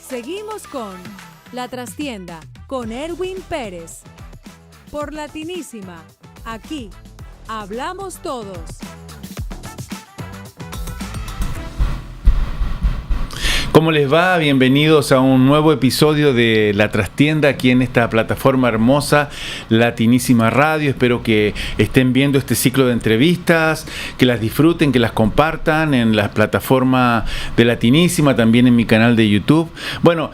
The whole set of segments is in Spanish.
Seguimos con La Trastienda con Erwin Pérez. Por Latinísima, aquí hablamos todos. ¿Cómo les va? Bienvenidos a un nuevo episodio de La Trastienda aquí en esta plataforma hermosa, Latinísima Radio. Espero que estén viendo este ciclo de entrevistas, que las disfruten, que las compartan en la plataforma de Latinísima, también en mi canal de YouTube. Bueno,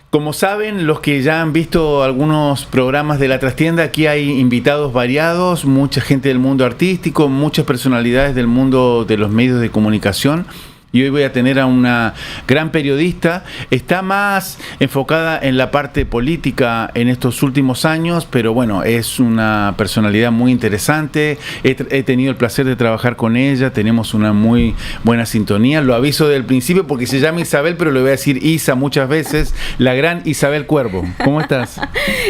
como saben, los que ya han visto algunos programas de La Trastienda, aquí hay invitados variados, mucha gente del mundo artístico, muchas personalidades del mundo de los medios de comunicación. Y hoy voy a tener a una gran periodista. Está más enfocada en la parte política en estos últimos años, pero bueno, es una personalidad muy interesante. He tenido el placer de trabajar con ella, tenemos una muy buena sintonía. Lo aviso del principio porque se llama Isabel, pero le voy a decir Isa muchas veces. La gran Isabel Cuervo. ¿Cómo estás?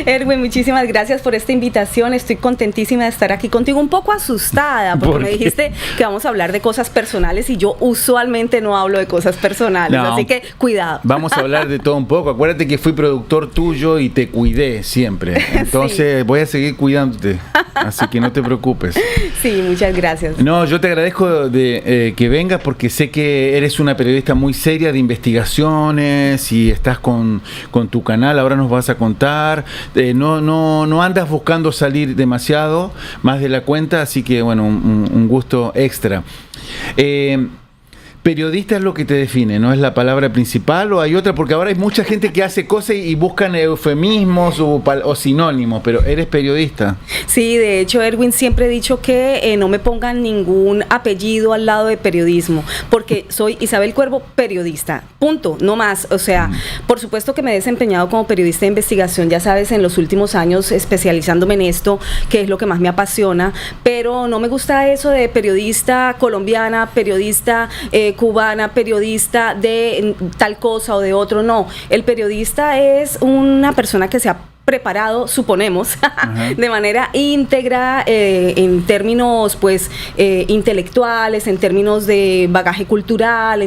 Erwin, muchísimas gracias por esta invitación. Estoy contentísima de estar aquí contigo. Un poco asustada porque me dijiste que vamos a hablar de cosas personales y yo usualmente no hablo de cosas personales, no, así que cuidado. Vamos a hablar de todo un poco. Acuérdate que fui productor tuyo y te cuidé siempre. Entonces sí, voy a seguir cuidándote. Así que no te preocupes. Sí, muchas gracias. No, yo te agradezco de que vengas porque sé que eres una periodista muy seria de investigaciones y estás con tu canal. Ahora nos vas a contar. No andas buscando salir demasiado más de la cuenta, así que bueno, un gusto extra. Periodista es lo que te define, ¿no es la palabra principal o hay otra? Porque ahora hay mucha gente que hace cosas y buscan eufemismos o sinónimos, pero eres periodista. Sí, de hecho, Erwin, siempre he dicho que no me pongan ningún apellido al lado de periodismo, porque soy Isabel Cuervo, periodista, punto, no más. O sea, por supuesto que me he desempeñado como periodista de investigación, ya sabes, en los últimos años especializándome en esto, que es lo que más me apasiona, pero no me gusta eso de periodista colombiana, periodista cubana, periodista de tal cosa o de otro. No, el periodista es una persona que se ha preparado, suponemos, de manera íntegra, en términos pues intelectuales, en términos de bagaje cultural,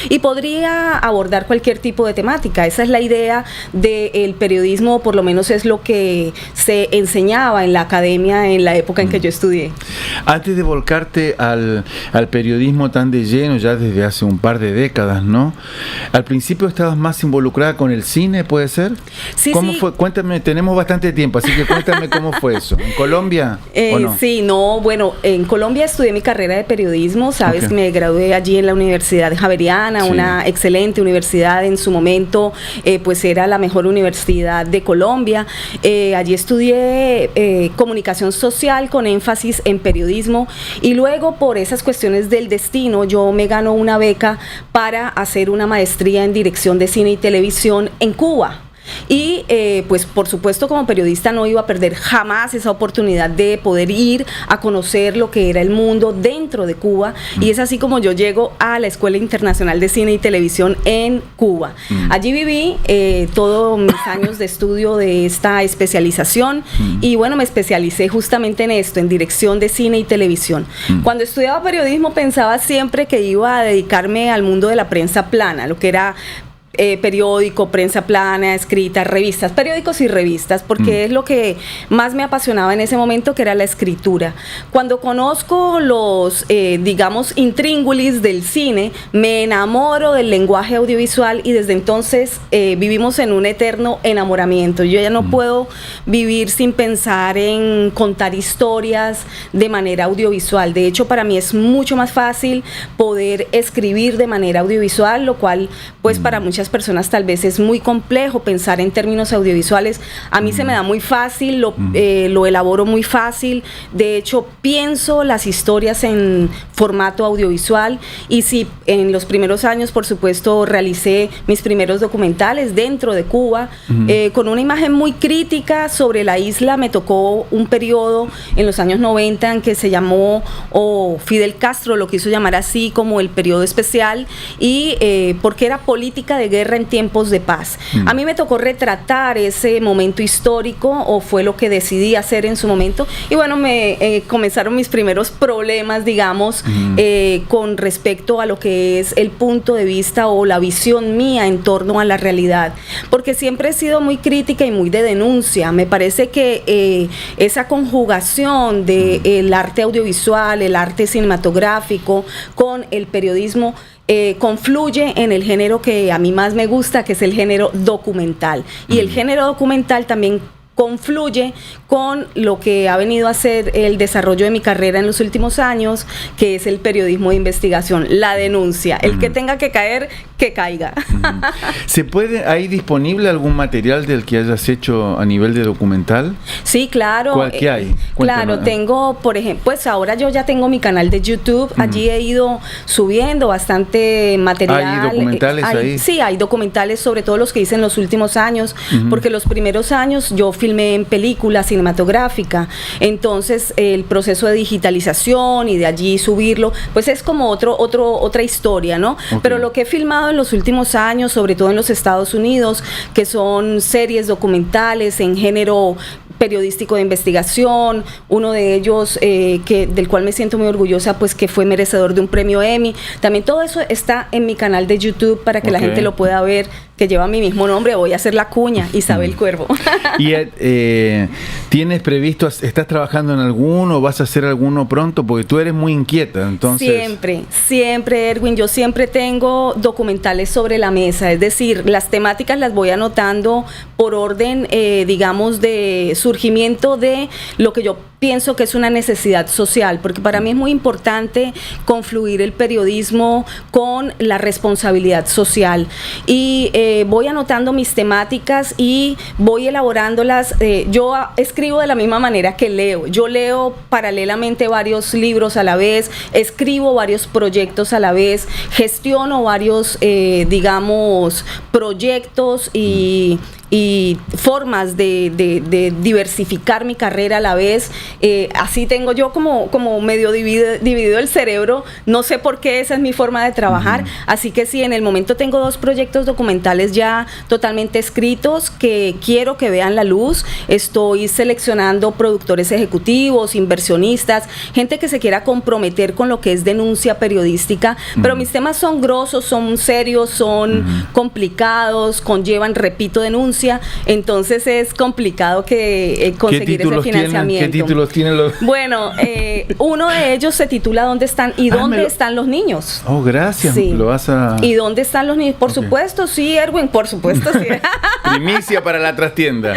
y podría abordar cualquier tipo de temática. Esa es la idea del periodismo, por lo menos es lo que se enseñaba en la academia en la época en que yo estudié. Antes de volcarte al periodismo tan de lleno, ya desde hace un par de décadas, ¿no? Al principio estabas más involucrada con el cine, ¿puede ser? Sí, ¿Cómo sí. fue? Cuéntame. Tenemos bastante tiempo, así que cuéntame cómo fue eso. ¿En Colombia o no? Sí, no, bueno, en Colombia estudié mi carrera de periodismo, ¿sabes? Okay. Me gradué allí en la Universidad Javeriana, sí, una excelente universidad en su momento, pues era la mejor universidad de Colombia. Allí estudié comunicación social con énfasis en periodismo y luego por esas cuestiones del destino yo me gano una beca para hacer una maestría en dirección de cine y televisión en Cuba. Y pues por supuesto como periodista no iba a perder jamás esa oportunidad de poder ir a conocer lo que era el mundo dentro de Cuba, y es así como yo llego a la Escuela Internacional de Cine y Televisión en Cuba. Allí viví todos mis años de estudio de esta especialización y bueno, me especialicé justamente en esto, en dirección de cine y televisión. Cuando estudiaba periodismo pensaba siempre que iba a dedicarme al mundo de la prensa plana, lo que era periódico, prensa plana, escrita, revistas, periódicos y revistas, porque es lo que más me apasionaba en ese momento, que era la escritura. Cuando conozco los, digamos, intríngulis del cine, me enamoro del lenguaje audiovisual y desde entonces vivimos en un eterno enamoramiento. Yo ya no puedo vivir sin pensar en contar historias de manera audiovisual. De hecho, para mí es mucho más fácil poder escribir de manera audiovisual, lo cual, pues, para muchas personas tal vez es muy complejo pensar en términos audiovisuales. A mí se me da muy fácil, lo elaboro muy fácil. De hecho, pienso las historias en formato audiovisual y sí, en los primeros años, por supuesto, realicé mis primeros documentales dentro de Cuba, con una imagen muy crítica sobre la isla. Me tocó un periodo en los años 90 en que se llamó, Fidel Castro lo quiso llamar así, como el periodo especial, y porque era política de de guerra en tiempos de paz. A mí me tocó retratar ese momento histórico, o fue lo que decidí hacer en su momento, y bueno, comenzaron mis primeros problemas, digamos, con respecto a lo que es el punto de vista o la visión mía en torno a la realidad, porque siempre he sido muy crítica y muy de denuncia. Me parece que esa conjugación del arte audiovisual, el arte cinematográfico con el periodismo confluye en el género que a mí más me gusta, que es el género documental. Y el género documental también confluye con lo que ha venido a ser el desarrollo de mi carrera en los últimos años, que es el periodismo de investigación, la denuncia. El que tenga que caer, que caiga. ¿Hay disponible algún material del que hayas hecho a nivel de documental? Sí, claro. ¿Cuál que hay? Claro, tengo, por ejemplo, pues ahora yo ya tengo mi canal de YouTube. Allí he ido subiendo bastante material. ¿Hay documentales ahí? Sí, hay documentales, sobre todo los que hice en los últimos años, porque los primeros años yo filmé en película cinematográfica. Entonces, el proceso de digitalización y de allí subirlo, pues es como otra historia, ¿no? Okay. Pero lo que he filmado en los últimos años, sobre todo en los Estados Unidos, que son series documentales en género periodístico de investigación, uno de ellos del cual me siento muy orgullosa, pues que fue merecedor de un premio Emmy. También todo eso está en mi canal de YouTube para que la gente lo pueda ver, que lleva mi mismo nombre. Voy a hacer la cuña, Isabel Cuervo. ¿Y tienes previsto, estás trabajando en alguno, vas a hacer alguno pronto? Porque tú eres muy inquieta, entonces... Siempre, Erwin, yo siempre tengo documentales sobre la mesa, es decir, las temáticas las voy anotando por orden, digamos, de surgimiento de lo que yo pienso que es una necesidad social, porque para mí es muy importante confluir el periodismo con la responsabilidad social, y voy anotando mis temáticas y voy elaborándolas. Yo escribo de la misma manera que leo. Yo leo paralelamente varios libros a la vez, escribo varios proyectos a la vez, gestiono varios, digamos, proyectos y formas de diversificar mi carrera a la vez. Así tengo yo como medio dividido el cerebro. No sé por qué, esa es mi forma de trabajar. Así que sí, en el momento tengo 2 proyectos documentales ya totalmente escritos que quiero que vean la luz. Estoy seleccionando productores ejecutivos, inversionistas, gente que se quiera comprometer con lo que es denuncia periodística. Pero mis temas son grosos, son serios, son complicados, conllevan, repito, denuncia. Entonces es complicado que conseguir ese financiamiento. ¿Qué títulos tienen los...? Bueno, uno de ellos se titula ¿Dónde están? ¿Y dónde están los niños? Oh, gracias. Sí. Lo vas a... ¿Y dónde están los niños? Por supuesto, sí, Erwin, por supuesto, sí. Primicia para la trastienda.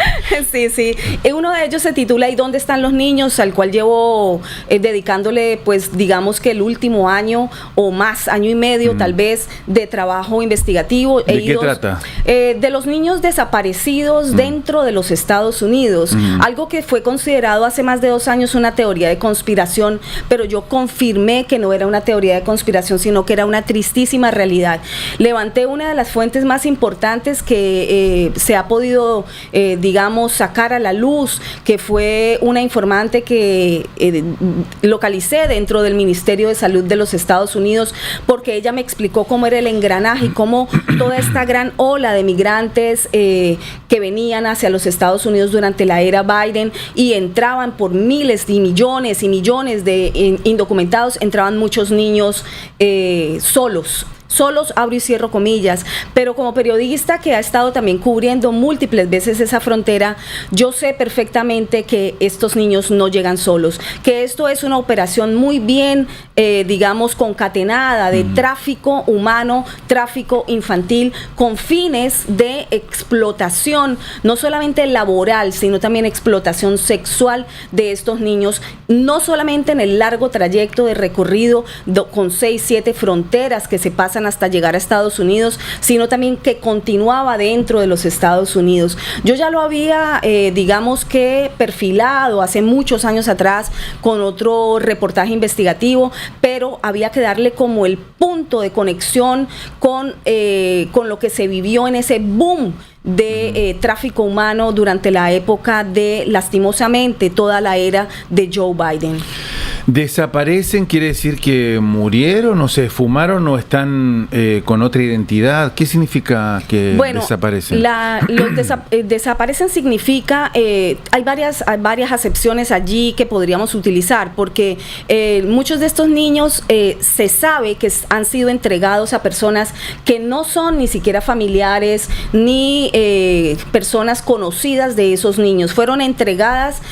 Sí. Uno de ellos se titula ¿Y dónde están los niños?, al cual llevo dedicándole, pues, digamos que el último año o más, año y medio tal vez, de trabajo investigativo. ¿De qué trata? De los niños desaparecidos dentro de los Estados Unidos, algo que fue considerado hace más de 2 años una teoría de conspiración, pero yo confirmé que no era una teoría de conspiración, sino que era una tristísima realidad. Levanté una de las fuentes más importantes que se ha podido, digamos, sacar a la luz, que fue una informante que localicé dentro del Ministerio de Salud de los Estados Unidos, porque ella me explicó cómo era el engranaje y cómo toda esta gran ola de migrantes que venían hacia los Estados Unidos durante la era Biden y entraban por miles y millones de indocumentados, entraban muchos niños solos, abro y cierro comillas, pero como periodista que ha estado también cubriendo múltiples veces esa frontera, yo sé perfectamente que estos niños no llegan solos, que esto es una operación muy bien, digamos, concatenada de tráfico humano, tráfico infantil, con fines de explotación, no solamente laboral, sino también explotación sexual de estos niños, no solamente en el largo trayecto de recorrido con 6, 7 fronteras que se pasan hasta llegar a Estados Unidos, sino también que continuaba dentro de los Estados Unidos. Yo ya lo había, digamos que perfilado hace muchos años atrás con otro reportaje investigativo, pero había que darle como el punto de conexión con lo que se vivió en ese boom de tráfico humano durante la época de, lastimosamente, toda la era de Joe Biden. ¿Desaparecen quiere decir que murieron o se esfumaron o están con otra identidad? ¿Qué significa que desaparecen? Desaparecen significa, hay varias acepciones allí que podríamos utilizar, porque muchos de estos niños se sabe que han sido entregados a personas que no son ni siquiera familiares ni personas conocidas de esos niños. Fueron entregadas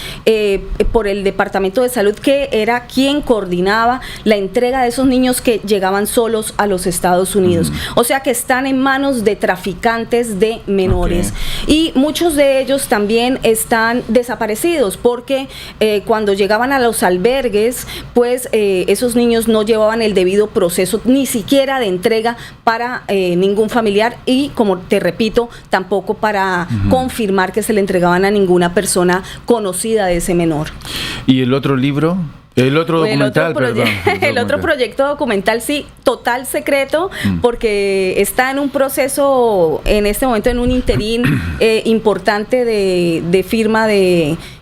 por el Departamento de Salud, que era quien coordinaba la entrega de esos niños que llegaban solos a los Estados Unidos. O sea que están en manos de traficantes de menores. Y muchos de ellos también están desaparecidos porque cuando llegaban a los albergues, pues esos niños no llevaban el debido proceso ni siquiera de entrega para ningún familiar y, como te repito, tampoco para confirmar que se le entregaban a ninguna persona conocida de ese menor. ¿Y el otro libro? El otro documental, el otro proyecto documental, sí, total secreto, porque está en un proceso, en este momento, en un interín importante de firma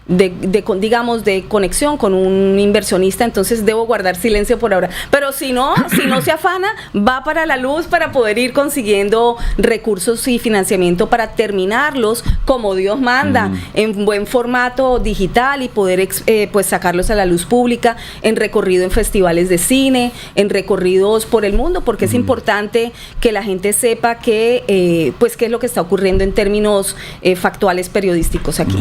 digamos, de conexión con un inversionista. Entonces debo guardar silencio por ahora, pero si no se afana, va para la luz para poder ir consiguiendo recursos y financiamiento para terminarlos como Dios manda, en buen formato digital, y poder pues sacarlos a la luz pública, en recorrido en festivales de cine, en recorridos por el mundo, porque es importante que la gente sepa que pues qué es lo que está ocurriendo en términos factuales periodísticos aquí.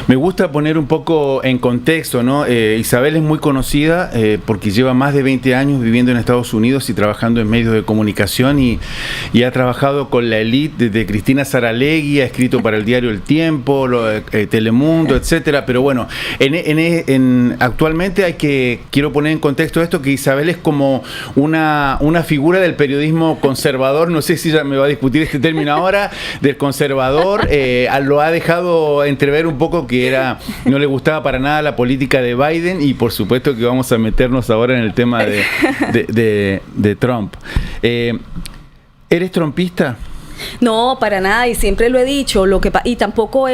Me gusta poner un poco en contexto, ¿no? Isabel es muy conocida porque lleva más de 20 años viviendo en Estados Unidos y trabajando en medios de comunicación, y ha trabajado con la élite desde Cristina Saralegui, ha escrito para el diario El Tiempo, Telemundo, etcétera. Pero bueno, actualmente quiero poner en contexto esto, que Isabel es como una figura del periodismo conservador. No sé si ella me va a discutir este término ahora, del conservador. Lo ha dejado entrever un poco que no le gustaba para nada la política de Biden, y por supuesto que vamos a meternos ahora en el tema de Trump. ¿Eres trumpista? No, para nada, y siempre lo he dicho, y tampoco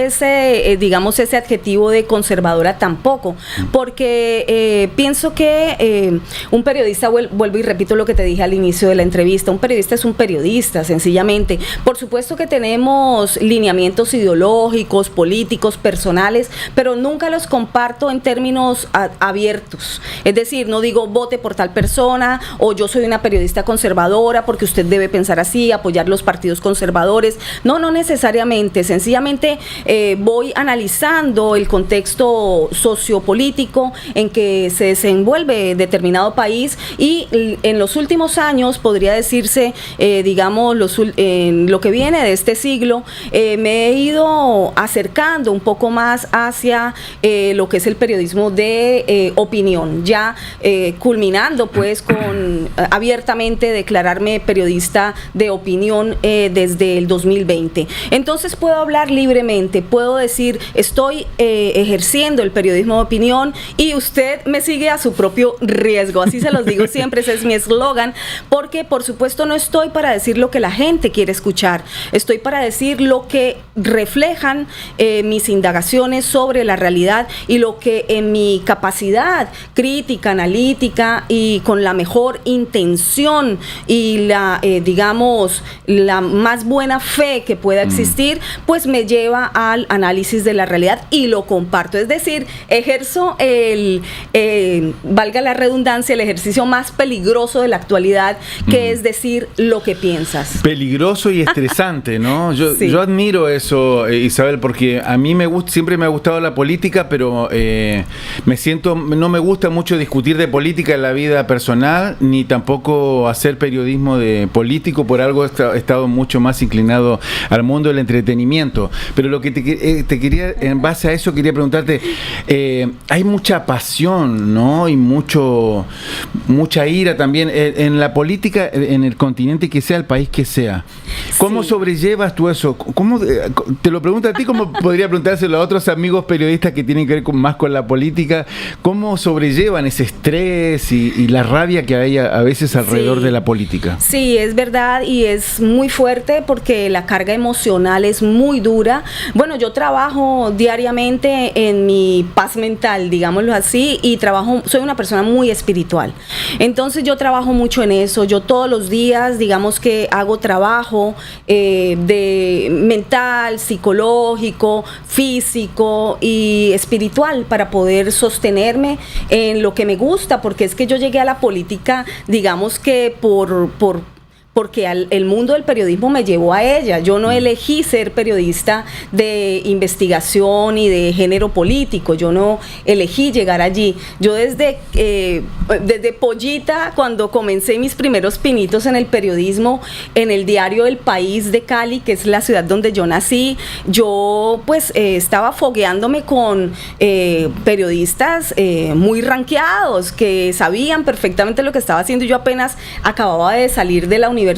digamos, ese adjetivo de conservadora tampoco, porque pienso que un periodista, vuelvo y repito lo que te dije al inicio de la entrevista, un periodista es un periodista, sencillamente. Por supuesto que tenemos lineamientos ideológicos, políticos, personales, pero nunca los comparto en términos abiertos. Es decir, no digo vote por tal persona, o yo soy una periodista conservadora porque usted debe pensar así, apoyar los partidos conservadores. No necesariamente, sencillamente voy analizando el contexto sociopolítico en que se desenvuelve determinado país, y en los últimos años, podría decirse, digamos, en lo que viene de este siglo, me he ido acercando un poco más hacia lo que es el periodismo de opinión, ya culminando pues con abiertamente declararme periodista de opinión desde el 2020. Entonces puedo hablar libremente, puedo decir, estoy ejerciendo el periodismo de opinión y usted me sigue a su propio riesgo. Así se los digo siempre, ese es mi eslogan, porque por supuesto no estoy para decir lo que la gente quiere escuchar, estoy para decir lo que reflejan mis indagaciones sobre la realidad y lo que en mi capacidad crítica, analítica y con la mejor intención y digamos, la más buena fe que pueda existir, pues me lleva al análisis de la realidad y lo comparto. Es decir, ejerzo valga la redundancia, el ejercicio más peligroso de la actualidad, que es decir lo que piensas. Peligroso y estresante, ¿no? Yo admiro eso, Isabel, porque a mí siempre me ha gustado la política, pero no me gusta mucho discutir de política en la vida personal, ni tampoco hacer periodismo de político. Por algo he estado mucho más inclinado al mundo del entretenimiento. Pero lo que te quería, en base a eso, quería preguntarte, hay mucha pasión, ¿no? Y mucha ira también en la política, en el continente que sea, el país que sea. ¿Cómo sobrellevas tú eso? Te lo pregunto a ti, como podría preguntárselo a otros amigos periodistas que tienen que ver más con la política? ¿Cómo sobrellevan ese estrés y la rabia que hay a veces alrededor de la política? Sí, es verdad, y es muy fuerte porque la carga emocional es muy dura. Bueno, yo trabajo diariamente en mi paz mental, digámoslo así, y soy una persona muy espiritual. Entonces yo trabajo mucho en eso. Yo todos los días, digamos que hago trabajo de mental, psicológico, físico y espiritual para poder sostenerme en lo que me gusta, porque es que yo llegué a la política, digamos que porque el mundo del periodismo me llevó a ella. Yo no elegí ser periodista de investigación y de género político, yo no elegí llegar allí. Yo desde pollita, cuando comencé mis primeros pinitos en el periodismo, en el diario El País de Cali, que es la ciudad donde yo nací, yo pues estaba fogueándome con periodistas muy rankeados, que sabían perfectamente lo que estaba haciendo. Yo apenas acababa de salir de la universidad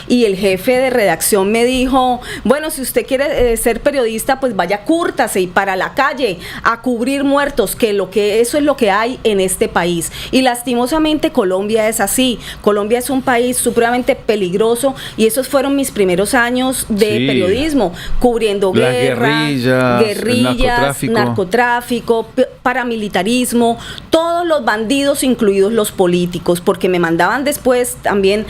y el jefe de redacción me dijo, bueno, si usted quiere ser periodista, pues vaya, cúrtase y para la calle a cubrir muertos, eso es lo que hay en este país. Y lastimosamente Colombia es así. Colombia es un país supremamente peligroso y esos fueron mis primeros años de periodismo, cubriendo guerrillas, narcotráfico, paramilitarismo, todos los bandidos, incluidos los políticos, porque me mandaban después también,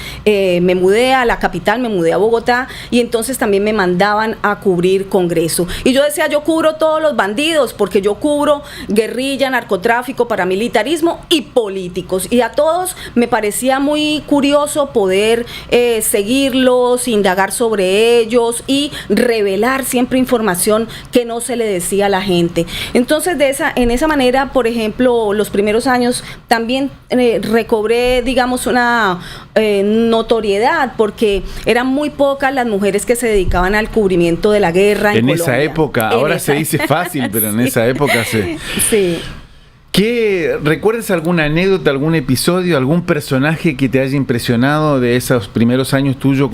me mudé a la capital, me mudé a Bogotá, y entonces también me mandaban a cubrir Congreso. Y yo decía, yo cubro todos los bandidos, porque yo cubro guerrilla, narcotráfico, paramilitarismo y políticos. Y a todos me parecía muy curioso poder seguirlos, indagar sobre ellos y revelar siempre información que no se le decía a la gente. Entonces, en esa manera, por ejemplo, los primeros años también recobré, digamos, una notoriedad, porque eran muy pocas las mujeres que se dedicaban al cubrimiento de la guerra en Colombia. Esa época, ahora se dice fácil, pero en esa época Sí. ¿Recuerdas alguna anécdota, algún episodio, algún personaje que te haya impresionado de esos primeros años tuyos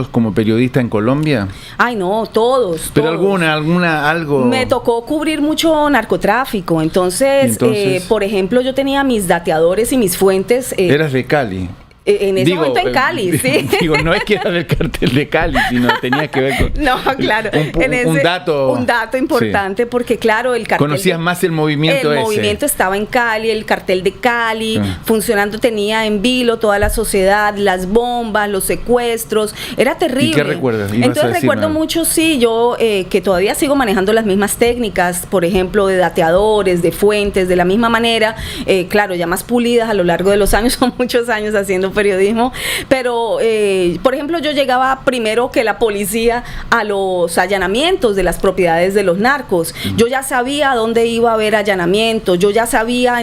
como periodista en Colombia? Ay, no, todos. Pero algo. Me tocó cubrir mucho narcotráfico, entonces por ejemplo, yo tenía mis dateadores y mis fuentes. Eras de Cali. En ese momento en Cali, sí. Digo, no es que era del cartel de Cali, sino tenía que ver con... No, claro. Un dato importante, porque claro, el cartel... Conocías más el movimiento ese. El movimiento estaba en Cali, el cartel de Cali, funcionando, tenía en vilo toda la sociedad, las bombas, los secuestros, era terrible. ¿Y qué recuerdas? Entonces recuerdo mucho, yo que todavía sigo manejando las mismas técnicas, por ejemplo, de dateadores, de fuentes, de la misma manera, claro, ya más pulidas a lo largo de los años, son muchos años haciendo periodismo, pero por ejemplo, yo llegaba primero que la policía a los allanamientos de las propiedades de los narcos. Yo ya sabía dónde iba a haber allanamientos, yo ya sabía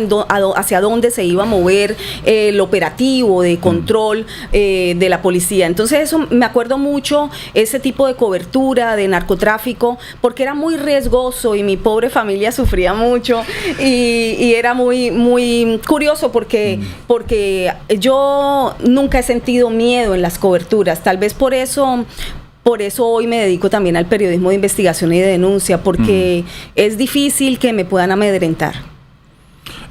hacia dónde se iba a mover el operativo de control de la policía. Entonces eso me acuerdo mucho, ese tipo de cobertura de narcotráfico, porque era muy riesgoso y mi pobre familia sufría mucho y era muy, muy curioso porque yo nunca he sentido miedo en las coberturas, tal vez por eso hoy me dedico también al periodismo de investigación y de denuncia, porque es difícil que me puedan amedrentar.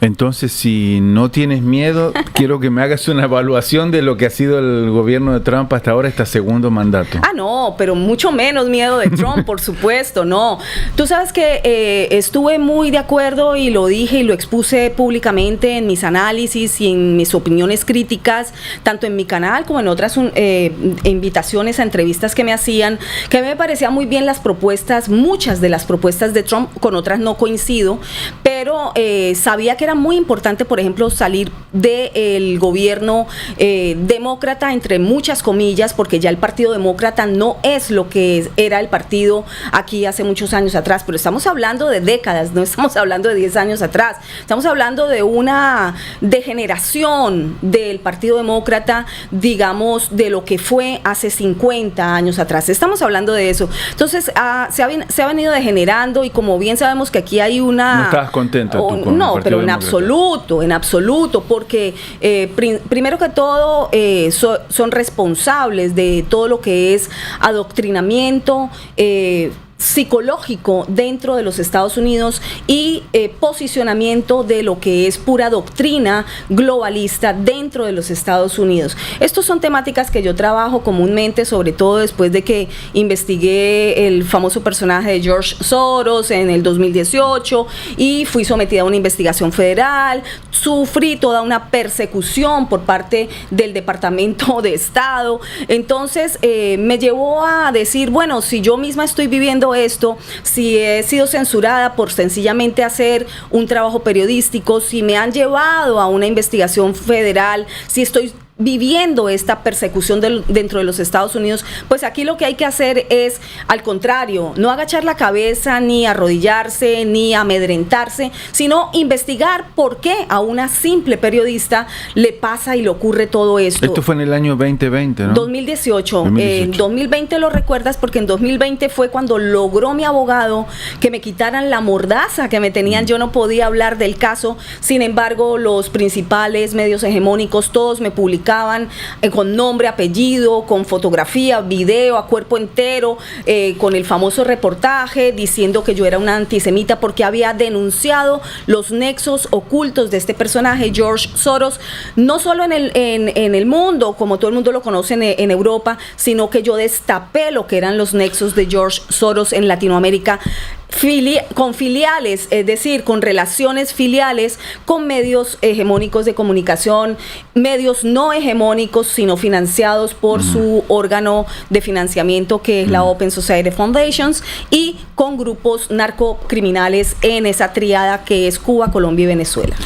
Entonces, si no tienes miedo, quiero que me hagas una evaluación de lo que ha sido el gobierno de Trump hasta ahora, este segundo mandato. No, pero mucho menos miedo de Trump, por supuesto, no. Tú sabes que estuve muy de acuerdo y lo dije y lo expuse públicamente en mis análisis y en mis opiniones críticas, tanto en mi canal como en otras invitaciones a entrevistas que me hacían, que me parecían muy bien las propuestas, muchas de las propuestas de Trump, con otras no coincido, pero sabía que era muy importante, por ejemplo, salir del gobierno demócrata, entre muchas comillas, porque ya el Partido Demócrata no es lo que era el partido aquí hace muchos años atrás, pero estamos hablando de décadas, no estamos hablando de 10 años atrás, estamos hablando de una degeneración del Partido Demócrata, digamos, de lo que fue hace 50 años atrás, estamos hablando de eso. Entonces se ha venido degenerando, y como bien sabemos que aquí hay una... ¿No estabas contenta tú con el Partido Demócrata? En absoluto, porque primero que todo son responsables de todo lo que es adoctrinamiento, psicológico dentro de los Estados Unidos y posicionamiento de lo que es pura doctrina globalista dentro de los Estados Unidos. Estos son temáticas que yo trabajo comúnmente, sobre todo después de que investigué el famoso personaje de George Soros en el 2018 y fui sometida a una investigación federal, sufrí toda una persecución por parte del Departamento de Estado. Entonces me llevó a decir, bueno, si yo misma estoy viviendo esto, si he sido censurada por sencillamente hacer un trabajo periodístico, si me han llevado a una investigación federal, si estoy viviendo esta persecución dentro de los Estados Unidos, pues aquí lo que hay que hacer es, al contrario, no agachar la cabeza, ni arrodillarse, ni amedrentarse, sino investigar por qué a una simple periodista le pasa y le ocurre todo esto. Esto fue en el año 2020, ¿no? 2018. En 2020 lo recuerdas porque en 2020 fue cuando logró mi abogado que me quitaran la mordaza que me tenían. Yo no podía hablar del caso, sin embargo, los principales medios hegemónicos, todos me publicaban con nombre, apellido, con fotografía, video, a cuerpo entero, con el famoso reportaje diciendo que yo era una antisemita porque había denunciado los nexos ocultos de este personaje, George Soros, no solo en el mundo, como todo el mundo lo conoce en Europa, sino que yo destapé lo que eran los nexos de George Soros en Latinoamérica, con filiales, es decir, con relaciones filiales con medios hegemónicos de comunicación, medios no hegemónicos, sino financiados por su órgano de financiamiento, que es la Open Society Foundations, y con grupos narcocriminales en esa triada que es Cuba, Colombia y Venezuela.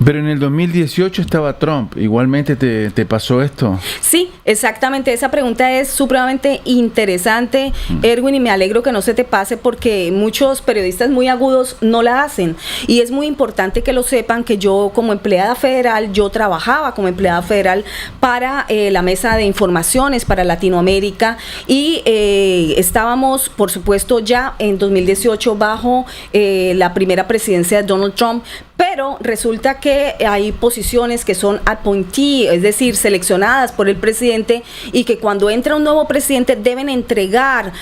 Pero en el 2018 estaba Trump. ¿Igualmente te pasó esto? Sí, exactamente. Esa pregunta es supremamente interesante, Erwin, y me alegro que no se te pase porque muchos periodistas muy agudos no la hacen. Y es muy importante que lo sepan que yo como empleada federal, yo trabajaba como empleada federal para la Mesa de Informaciones para Latinoamérica y estábamos, por supuesto, ya en 2018 bajo la primera presidencia de Donald Trump, pero resulta que hay posiciones que son appointee, es decir, seleccionadas por el presidente, y que cuando entra un nuevo presidente deben entregar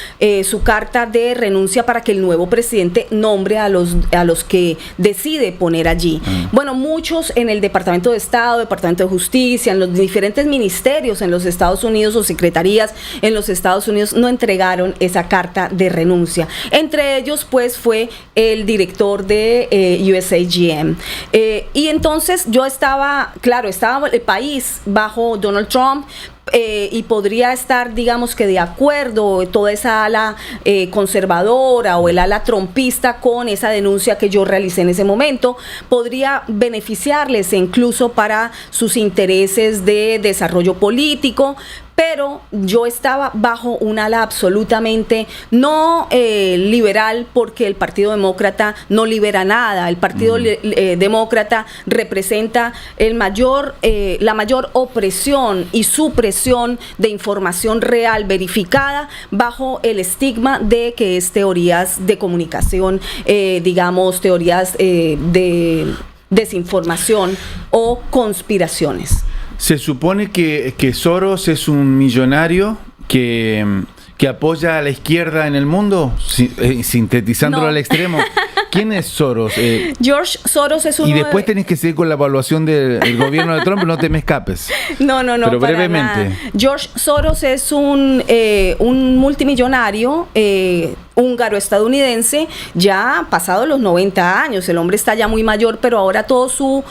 su carta de renuncia para que el nuevo presidente nombre a los que decide poner allí. Bueno, muchos en el Departamento de Estado, Departamento de Justicia, en los diferentes ministerios en los Estados Unidos o secretarías en los Estados Unidos no entregaron esa carta de renuncia. Entre ellos, pues, fue el director de USAGM. Y entonces yo estaba el país bajo Donald Trump, y podría estar, digamos que de acuerdo toda esa ala conservadora o el ala trumpista con esa denuncia que yo realicé en ese momento, podría beneficiarles incluso para sus intereses de desarrollo político, pero yo estaba bajo un ala absolutamente no liberal, porque el Partido Demócrata no libera nada. El Partido Demócrata representa la mayor opresión y supresión de información real verificada bajo el estigma de que es teorías de comunicación, digamos, teorías de desinformación o conspiraciones. Se supone que Soros es un millonario que apoya a la izquierda en el mundo, sintetizándolo al extremo. ¿Quién es Soros? George Soros es uno. Y después tenés que seguir con la evaluación del gobierno de Trump, no te me escapes. No. Pero brevemente. Nada. George Soros es un multimillonario húngaro-estadounidense, ya pasado los 90 años. El hombre está ya muy mayor, pero ahora todo su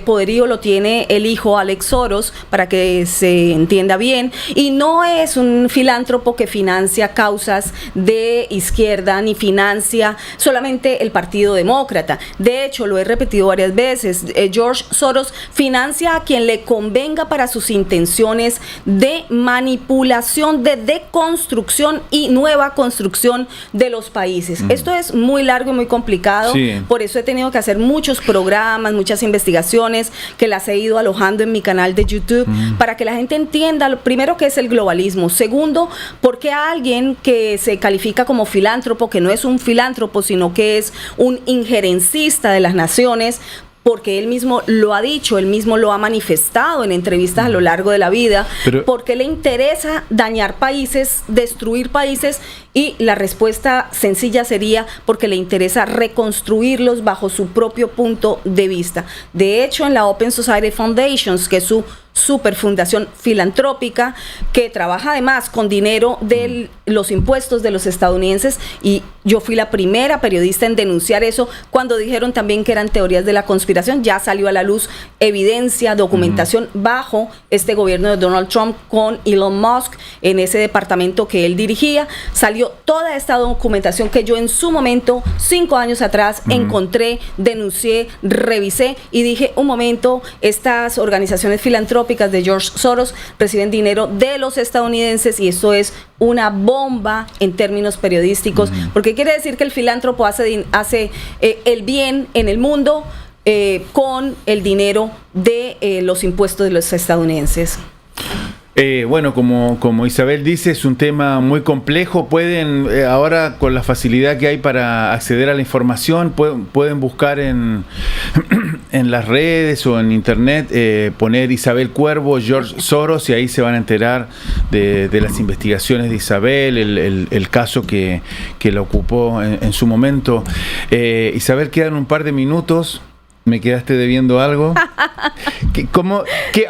poderío lo tiene el hijo Alex Soros, para que se entienda bien. Y no es un filántropo que financia causas de izquierda, ni financia solamente el Partido Demócrata. De hecho, lo he repetido varias veces, George Soros financia a quien le convenga para sus intenciones de manipulación, de deconstrucción y nueva construcción de los países. Esto es muy largo y muy complicado, sí. Por eso he tenido que hacer muchos programas, muchas investigaciones que las he ido alojando en mi canal de YouTube, para que la gente entienda, primero, qué es el globalismo, segundo, por qué alguien que se califica como filántropo, que no es un filántropo, sino que es un injerencista de las naciones, porque él mismo lo ha dicho, él mismo lo ha manifestado en entrevistas a lo largo de la vida, porque le interesa dañar países, destruir países, y la respuesta sencilla sería porque le interesa reconstruirlos bajo su propio punto de vista. De hecho, en la Open Society Foundations, que es su superfundación filantrópica, que trabaja además con dinero de los impuestos de los estadounidenses, y yo fui la primera periodista en denunciar eso cuando dijeron también que eran teorías de la conspiración. Ya salió a la luz evidencia, documentación bajo este gobierno de Donald Trump con Elon Musk en ese departamento que él dirigía. Salió toda esta documentación que yo en su momento, 5 años atrás, encontré, denuncié, revisé y dije, un momento, estas organizaciones filantrópicas de George Soros reciben dinero de los estadounidenses, y eso es una bomba en términos periodísticos, porque quiere decir que el filántropo hace el bien en el mundo con el dinero de los impuestos de los estadounidenses. Bueno, como Isabel dice, es un tema muy complejo. Pueden, ahora con la facilidad que hay para acceder a la información, pueden buscar en las redes o en internet, poner Isabel Cuervo, George Soros, y ahí se van a enterar de las investigaciones de Isabel, el caso que la ocupó en su momento. Isabel, quedan un par de minutos. ¿Me quedaste debiendo algo?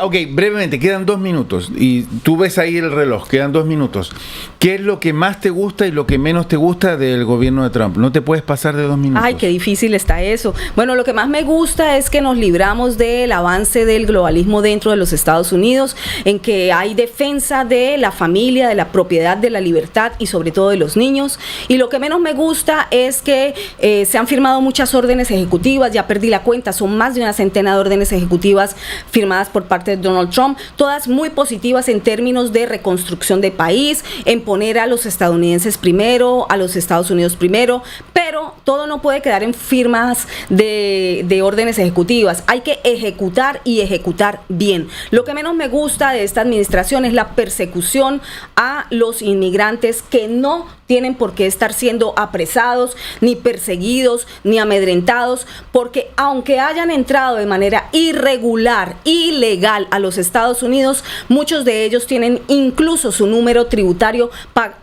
Ok, brevemente, quedan 2 minutos. Y tú ves ahí el reloj, quedan 2 minutos. ¿Qué es lo que más te gusta y lo que menos te gusta del gobierno de Trump? No te puedes pasar de 2 minutos. Ay, qué difícil está eso. Bueno, lo que más me gusta es que nos libramos del avance del globalismo dentro de los Estados Unidos, en que hay defensa de la familia, de la propiedad, de la libertad y sobre todo de los niños. Y lo que menos me gusta es que se han firmado muchas órdenes ejecutivas, ya perdí la cuenta, son más de una centena de órdenes ejecutivas firmadas por parte de Donald Trump, todas muy positivas en términos de reconstrucción de país, en poner a los estadounidenses primero, a los Estados Unidos primero, pero todo no puede quedar en firmas de órdenes ejecutivas. Hay que ejecutar y ejecutar bien. Lo que menos me gusta de esta administración es la persecución a los inmigrantes que no tienen por qué estar siendo apresados, ni perseguidos, ni amedrentados, porque aunque hayan entrado de manera irregular, ilegal a los Estados Unidos, muchos de ellos tienen incluso su número tributario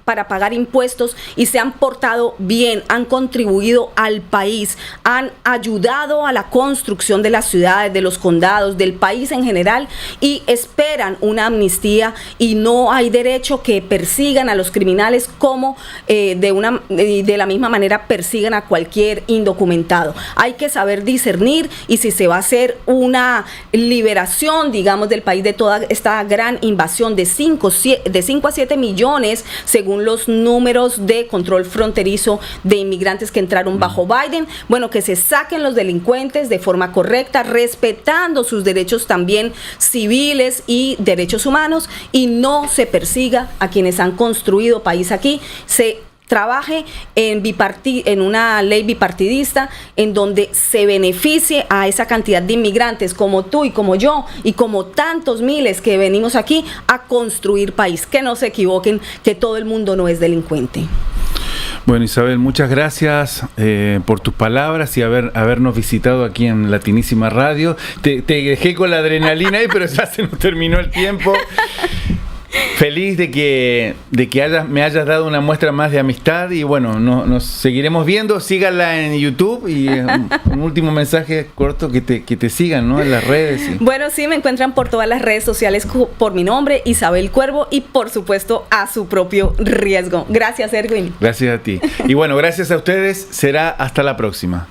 para pagar impuestos y se han portado bien, han contribuido al país, han ayudado a la construcción de las ciudades, de los condados, del país en general, y esperan una amnistía, y no hay derecho que persigan a los criminales como de la misma manera persigan a cualquier indocumentado. Hay que saber discernir, y si se va a hacer una liberación, digamos, del país de toda esta gran invasión de 5 a 7 millones, según los números de control fronterizo de inmigrantes que entraron bajo Biden, bueno, que se saquen los delincuentes de forma correcta, respetando sus derechos también civiles y derechos humanos, y no se persiga a quienes han construido país aquí. Se trabaje en una ley bipartidista en donde se beneficie a esa cantidad de inmigrantes como tú y como yo y como tantos miles que venimos aquí a construir país. Que no se equivoquen, que todo el mundo no es delincuente. Bueno, Isabel, muchas gracias por tus palabras y habernos visitado aquí en Latinísima Radio. Te dejé con la adrenalina ahí, pero ya se nos terminó el tiempo. Feliz de que me hayas dado una muestra más de amistad, y bueno, nos seguiremos viendo. Síganla en YouTube, y un último mensaje corto, que te sigan, ¿no?, en las redes. Bueno, sí, me encuentran por todas las redes sociales por mi nombre, Isabel Cuervo, y por supuesto a su propio riesgo. Gracias, Erwin. Gracias a ti. Y bueno, gracias a ustedes. Será hasta la próxima.